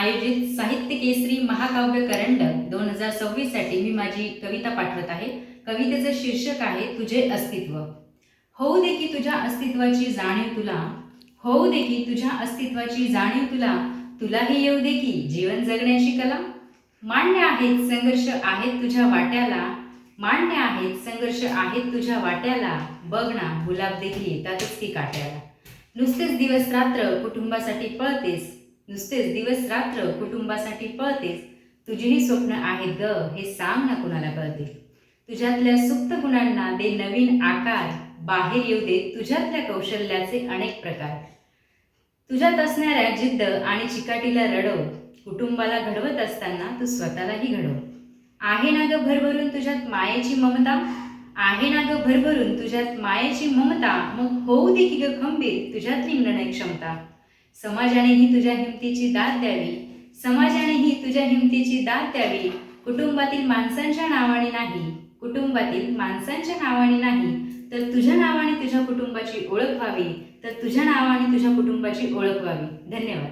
आयोजित साहित्य केसरी महाकाव्य करंडक 2026 साठी मी माझी कविता पाठवत आहे। कवितेचं शीर्षक आहे तुझे अस्तित्व। होऊ दे की तुझ्या अस्तित्वाची जाणीव तुला, होऊ दे की तुझ्या अस्तित्वाची जाणीव तुला, तुलाही येऊ दे की जीवन जगण्याची कला। मान्य आहेत संघर्ष आहेत तुझ्या वाट्याला, मान्य आहेत संघर्ष आहेत तुझ्या वाट्याला, बघ ना गुलाब देखील येतातच की काट्याला। नुसतेच दिवस रात्र कुटुंबासाठी पळतेस, नुसतेच दिवस रात्र कुटुंबासाठी पळतेस, तुझीही स्वप्न आहेत ग हे सांग ना कुणाला कळते। तुझ्यातल्या सुप्त गुणांना दे नवीन आकार, बाहेर येऊ दे तुझ्यातल्या कौशल्याचे अनेक प्रकार। तुझ्यात असणाऱ्या जिद्द आणि चिकाटीला रडव, कुटुंबाला घडवत असताना तू स्वतःलाही घडव। आहे ना ग भरभरून तुझ्यात मायेची ममता, आहे ना ग भरभरून तुझ्यात मायेची ममता, मग होऊ दे की ग खंबीर तुझ्यातली निर्णय क्षमता। समाजानेही तुझ्या हिमतीची दाद द्यावी, समाजानेही तुझ्या हिमतीची दाद द्यावी, कुटुंबातील माणसांच्या नावाने नाही, कुटुंबातील माणसांच्या नावाने नाही, तर तुझ्या नावाने तुझ्या कुटुंबाची ओळख व्हावी, तर तुझ्या नावाने तुझ्या कुटुंबाची ओळख व्हावी। धन्यवाद।